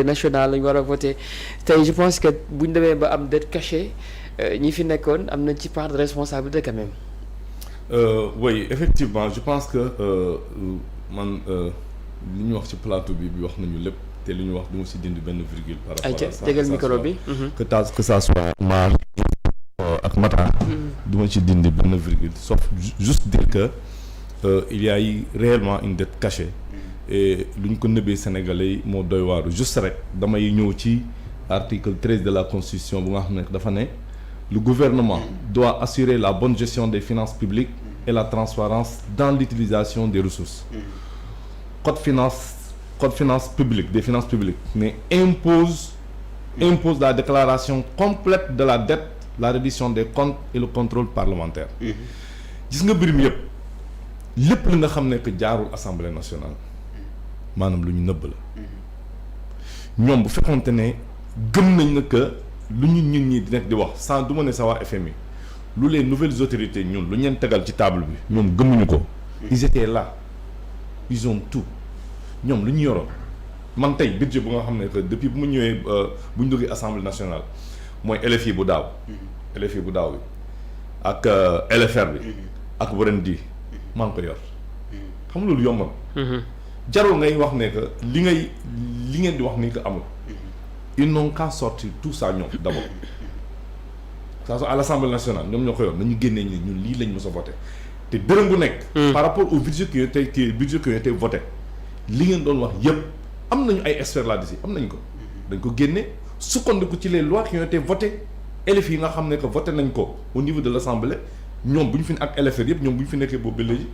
national lañu war a voté tey je pense que bu ñu demee ba am dette cachée ñi fi nekkoon am na ci part de responsabilité quand même. Oui effectivement je pense que man li ñu wax ci plateau bi wax nañu lépp te li ñu wax du ma si dindi benn virgule. par rapport à ça jégal micro bi. que ça soit maar ak Mata. du ma ci dindi benn virgule sauf juste dire que il y a eu réellement une dette cachée. et lu ñu ko nëbbee Sénégalais yi moo doy waaru juste rek damay ñëw ci article 13 de la constitution bu nga xam ne dafa ne le gouvernement doit assurer la bonne gestion des finances publiques et la transparence dans l'utilisation des ressources. code finance publique des finances publiques mais impose la déclaration complète de la dette, la reddition des comptes et le contrôle parlementaire. gis nga mbir mi yëpp lépp li nga xam ne que jaarul assemblée nationale maanaam lu ñu nëbb la ñoom bu fekkonte ne gëm nañ na que lu ñu ñun ñi di nekk di wax sans du ma ne sa waa FMI lu les nouvelles autorités ñun lu ñu leen tegal ci table bi ñoom gëmuñu ko. ils étaient là ils ont tout ñoom lu ñu yoroon man tey budget bu nga xam ne que depuis bu mu ñëwee bu ñu duggee assemblée nationale mooy LFI bu daaw. LFI bu daaw bi ak LFR bi. ak bu ren di maa ngi ko yor xam nga loolu yomb na. jarul ngay wax ne que li ngeen di wax ni que amul. ils n'ont qu'à sortir tout ça ñoom d'abord ça soit à l'Assemblée nationale ñoom ñoo ko yor nañu génnee ni ñun lii lañ mës a voté te dërëm bu nekk. par rapport au budget qui a été voté li ngeen doon wax yëpp am nañu ay experts là-dessus am nañ ko. dañ ko génne sukkandiku ci les lois qui ont été votées élèves yi nga xam ne que voté nañ ko au niveau de l'Assemblée ñoom bu ñu fi ak LFR yëpp ñoom bu ñu fi nekkee boobu ba léegi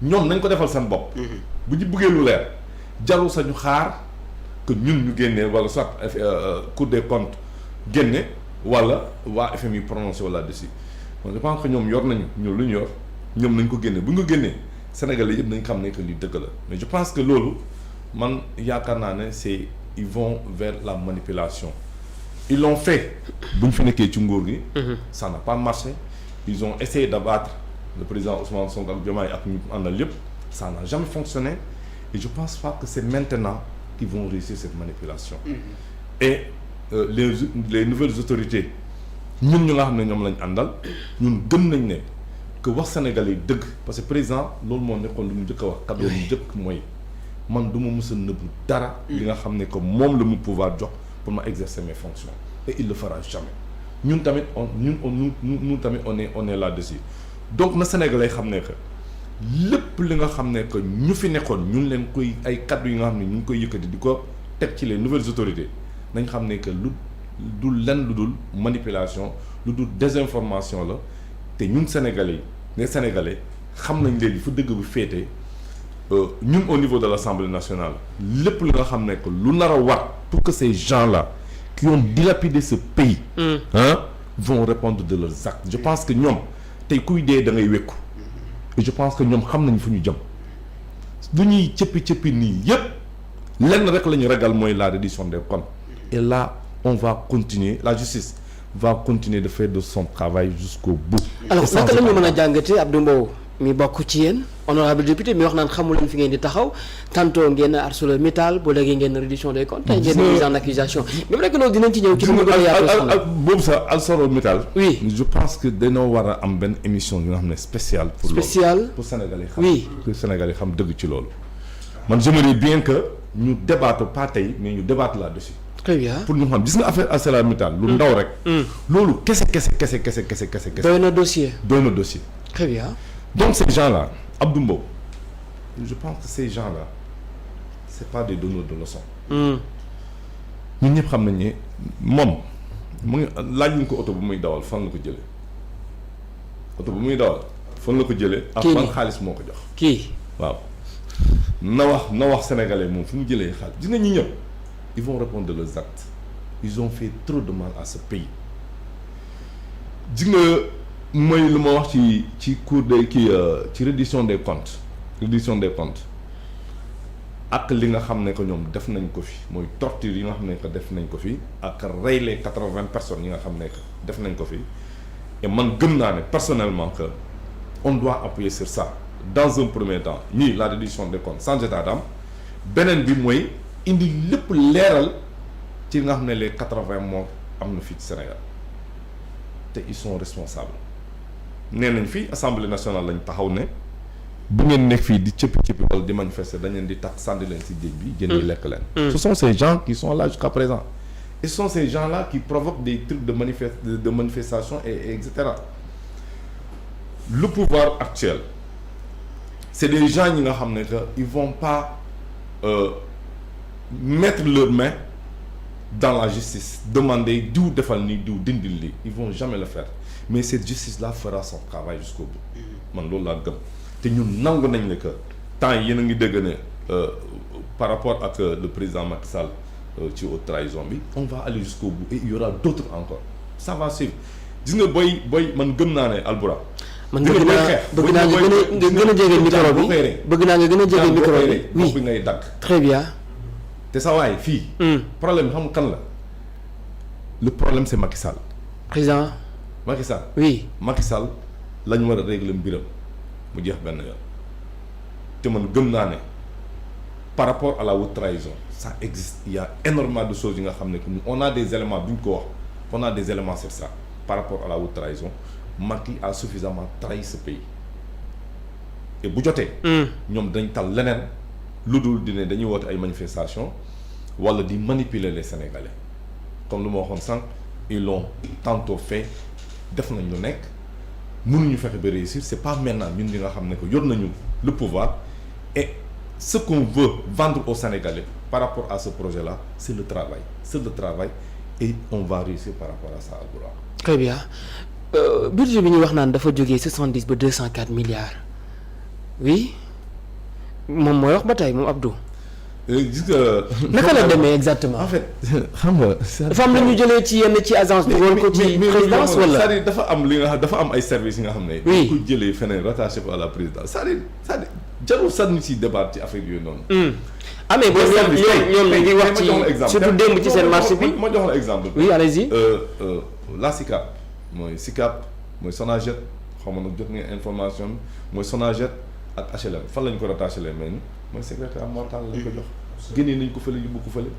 ñoom nañ ko defal seen bopp. bu ñu buggee lu leer jarul sañu xaar que ñun ñu génnee wala soit Cour des comptes génne wala waa FMI prononcé wala dessus donc je pense que ñoom yor nañu ñun lu ñu yor ñoom nañ ko génne bu ñu ko génnee Sénégalais yëpp nañ xam ne que li dëgg la mais je pense que loolu man yaakaar naa ne c'est ils vont vers la manipulation ils l'ont fait bu ñu fi nekkee ci nguur gi. ça n'a pas marché ils ont essayé d'abattre le président Ousmane Sonko ak Diomaye ak ñu àndal yëpp ça n'a jamais fonctionné et je pense pas que c'est maintenant qu'ils vont réussir cette manipulation. Et les nouvelles autorités ñun ñu nga xam ne ñoom lañ àndal ñun gëm nañ ne que wax Sénégalais yi dëgg parce que président loolu moo nekkoon lu mu njëkk a wax kàddu lu njëkk mooy man du ma mës a nëbbu dara. li nga xam ne que moom la mu pouvoir jox pour ma exercer mes fonctions et il le fera jamais ñun tamit ñun tamit on est là-dessus donc na Sénégalais xam ne que lépp li nga xam ne que ñu fi nekkoon ñun leen koy ay kaddu yi nga xam ne ñu ngi koy yëkkati di ko teg ci les nouvelles autorités nañ xam ne que lu dul lenn lu dul manipulation lu dul désinformation la te ñun Sénégalais yi les Sénégalais xam nañ léegi fu dëgg bi féete ñun au niveau de l'Assemblée nationale lépp li nga xam ne que lu nar a war pour que ces gens-là qui ont dilapidé ce pays vont répondre de leurs actes je pense que ñoom tey kuy dee da ngay wékku et je pense que ñoom xam nañ fu ñu jëm du ñuy cëppi nii yépp lenn rek la ñu ragal mooy la reddition des comptes et là on va continuer la justice va continuer de faire de son travail jusqu'au bout. alors naka la ñu mën a jàngatee Abdou Mbow mi bokk ci yéen honorable député mi wax naan xamul leen fi ngeen di taxaw tantôt ngeen ArcelorMittal bu léegi ngeen reddition des comptes tey ngeen mise en accusation même rek loolu dinañ ci ñëw ci lu mu gën a yaatu boobu sax ArcelorMittal oui je pense que dañoo war a am benn émission yi nga xam ne spéciale pour loolu spécial pour Sénégalais xam oui pour Sénégalais xam dëgg ci loolu man j'aimerais bien que ñu débattre pas tey mais ñu débattre là-dessus très bien pour ñu xam gis nga affaire ArcelorMittal lu ndaw rek loolu kese doy na dossier très bien donc ces gens-là Abdou Mbow je pense que ces gens-là c'est pas des donneurs de leçons ñun ñëpp xam nañ ne moom mu ngi laaj ñu ko oto bu muy dawal fan la ko jëlee oto bu muy dawal fan la ko jëlee ak fan xaalis moo ko jox kii waaw na wax sénégalais moom fu mu jëlee xaalis gis nga ñi ñëpp ils vont répondre de leurs actes ils ont fait trop de mal à ce pays gis nga mooy lu ma wax ci cour des ci reddition des comptes ak li nga xam ne que ñoom def nañ ko fi mooy torture yi nga xam ne que def nañ ko fi ak rey les 80 personnes yi nga xam ne que def nañ ko fi et man gëm naa ne personnellement que on doit appuyer sur ça dans un premier temps la reddition des comptes sans état d'âme beneen bi mooy indi lépp leeral ci nga xam ne les 80 morts am na fii ci Sénégal te ils sont responsables nee nañ fii assemblée nationale lañ taxaw ne bu ngeen nekk fii di cëppi wala di manifester dañ leen di tax sànni leen si géej bi jën yi lekk leen. Ce sont ces gens qui sont là jusqu'à présent et ce sont ces gens là qui provoquent des trucs de manifestation et etc. Le pouvoir actuel c'est des gens ñi nga xam ne que ils vont pas mettre leurs mains dans la justice demander diw defal ni diw dindil li ils vont jamais le faire mais cette justice là fera son travail jusqu'au bout man loolu laa gëm te ñun nangu nañ ne que temps yéen a ngi dégg ne par rapport ak le président Macky Sall ci haute trahison bi on va aller jusqu'au bout et il y aura d'autres encore ça va suivre gis nga booy man gëm naa ne Albourakh man bëgg naa nga gën a jege micro bi bëgg naa nga gën a jege micro bi oui bi ngay dagg très bien te sa waay fii problème bi xam kan la le problème c'est Macky Sall président Macky Sall oui Macky Sall lañ war a régler mbiram mu jeex benn yoon te man gëm naa ne par rapport à la haute trahison ça existe il y a énormément de choses yi nga xam ne que on a des éléments duñ ko wax on a des éléments sur ça par rapport à la haute trahison Macky a suffisamment trahi ce pays et bu jotee ñoom dañ tal leneen lu dul di ne dañuy woote ay manifestations wala di manipuler les Sénégalais comme lu ma waxoon sànq ils l'ont tantôt fait def nañ lu nekk mënuñu fexe ba réussir c'est pas maintenant ñun ñi nga xam ne que yor nañu le pouvoir et ce qu'on veut vendre aux Sénégalais par rapport à ce projet-là c'est le travail et on va réussir par rapport à ça Albourakh. Très bien budget bi ñuy wax naan dafa jógee 70 ba 204 milliards oui moom mooy wax ba tey moom Abdou. gis nga. naka la demee exactement. en fait xam nga. dafa am lu ñu jëlee ci yenn ci agence bi. wala ko ci présidence wala. c'est-à-dire dafa am li nga dafa am ay services yi nga xam ne. oui ku jëlee feneen rattaché ko à la présidence c'est-à-dire jarul sànni si débat ci affaire yooyu noonu. mais boobu ñoom ñu ngi wax ci surtout démb ci seen marché bi. ma jox la exemple. oui allez-y. la SICAP mooy Sonaged xaw ma nag jot nga information bi mooy Sonaged ak HLM fan lañ ko rattaché leen mais mooy secrétaire mortal lañ ko jox. génnee nañ ko fële yóbbu ko fële.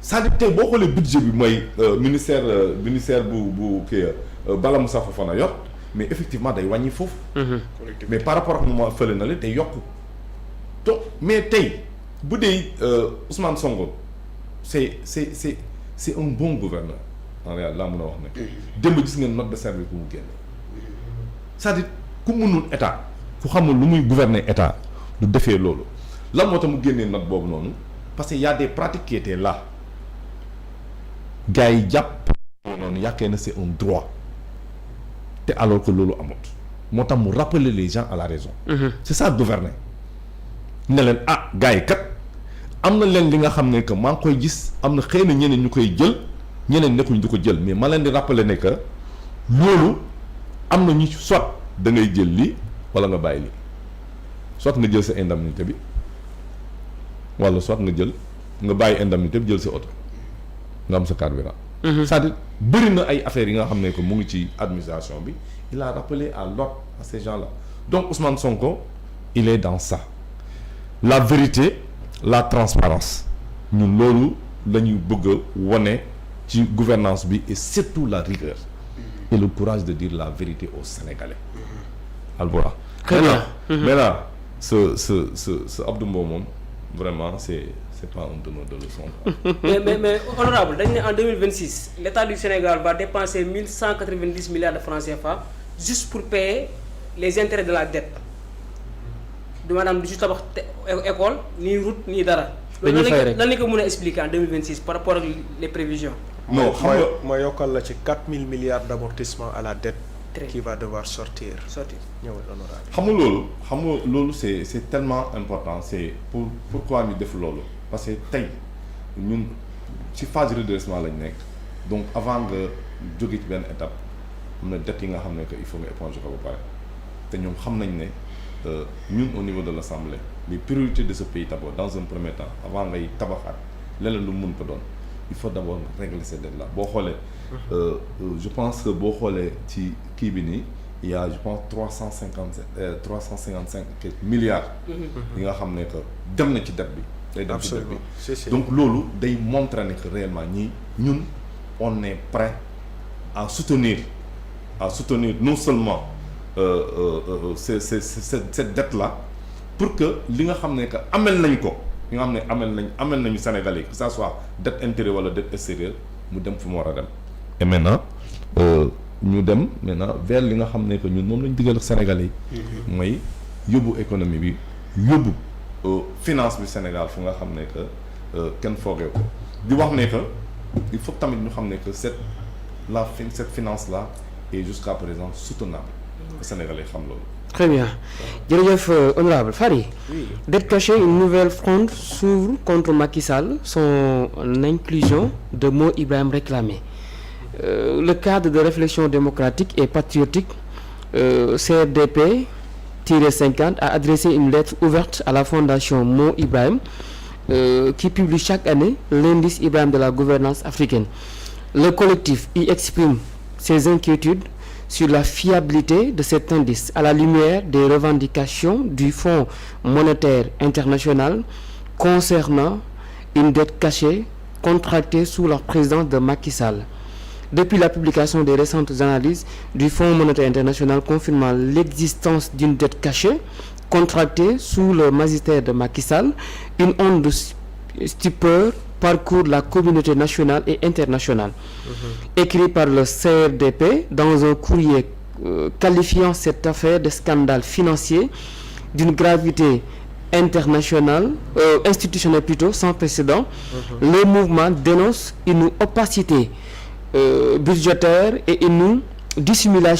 c'est-à-dire tey boo xoolee budget bi mooy ministère bu kii Bala Moussa Fofana yor mais effectivement day wàññi foofu. mais par rapport ak moment fële na la day yokku. donc mais tey bu dee Ousmane Sonko c'est un bon gouverneur en réalité laa mën a wax ne. démb gis ngeen note de service bu mu génne. c'est-à-dire ku mënul état ku xamul lu muy gouverner état du defee loolu lan moo tax mu génnee note boobu noonu parce que y a des pratiques qui étaient là gars yi jàpp noonu yàqee na c'est un droit te alors que loolu amut moo tax mu rappeler les gens à la raison. c'est ça gouverner ne leen gars yi kat am na leen li nga xam ne que maa ngi koy gis am na xëy na ñeneen ñu koy jël ñeneen nekkuñ di ko jël mais ma leen di rappeler ne que loolu am na ñu soit da ngay jël lii wala nga bàyyi lii soit nga jël sa indemnité bi wala soit nga bàyyi indemnité bi jël sa oto nga am sa carburant. c'est-à-dire bëri na ay affaires yi nga xam ne que mu ngi ci administration bi il a rappelé à l'ordre à ces gens-là donc Ousmane Sonko il est dans ça la vérité la transparence ñun loolu la ñuy bëgg a wone ci gouvernance bi et surtout la rigueur et le courage de dire la vérité aux Sénégalais. Albourakh. Maintenant ce Abdou Mbow moom vraiment c'est pas un donneur de leçons. mais honorable dañ ne en 2026 l'État du Sénégal va dépenser 1190 milliards de francs CFA juste pour payer les intérêts de la dette du maanaam du ci tabax école ni route ni dara. dañuy fay rek lan la ko mën a expliquer en 2026 par rapport ak les prévisions. non xam nga ma yokkal la ci 4000 milliards d'amortissement à la dette. qui va devoir sortir. ñëwal honorable. xam nga loolu c'est tellement important c'est pourquoi ñu def loolu parce que tey ñun ci phase redressement lañ nekk donc avant nga jóge ci benn étape am na dette yi nga xam ne que il faut nga éponger ko ba pare te ñoom xam nañ ne ñun au niveau de l'Assemblée les priorités de ce pays d'abord dans un premier temps avant ngay tabaxaat leneen lu mun ko doon il faut d'abord régler ces dettes là boo xoolee je pense que boo xoolee ci kii bi nii il y a je pense 355 milliards yi nga xam ne que dem na ci dette bi day dem ci dette bi Absolument. donc loolu day montrer ne que réellement ñun on est prêt à soutenir non seulement cette dette là pour que li nga xam ne que amel nañ ko li nga xam ne amel nañu Sénégalais que ça soit dette intérieure wala dette extérieure mu dem fu mu war a dem. et maintenant ñu dem maintenant vers li nga xam ne que ñun moom lañ digal Sénégalais yi. mooy yóbbu économie bi yóbbu finance bi Sénégal fu nga xam ne que kenn foogee ko di wax ne que il faut tamit ñu xam ne que cette finance là est jusqu'à présent soutenable. Sénégalais xam loolu. Très bien jërëjëf honorable Fary. Oui. Dette cachée, une nouvelle fronde s'ouvre contre Macky Sall, son inclusion de Mo Ibrahim réclamé. Le cadre de réflexion démocratique et patriotique CRDP-50 a adressé une lettre ouverte à la fondation Mo Ibrahim qui publie chaque année l'indice Ibrahim de la gouvernance africaine. Le collectif y exprime ses inquiétudes sur la fiabilité de cet indice à la lumière des revendications du Fonds monétaire international concernant une dette cachée contractée sous la présidence de Macky Sall. Depuis la publication des récentes analyses du Fonds monétaire international confirmant l'existence d'une dette cachée contractée sous le magistère de Macky Sall, une onde de stupeur parcourt la communauté nationale et internationale. Écrit par le CRDP dans un courrier qualifiant cette affaire de scandale financier d'une gravité institutionnelle plutôt sans précédent, le mouvement dénonce une opacité budgétaire et une dissimulation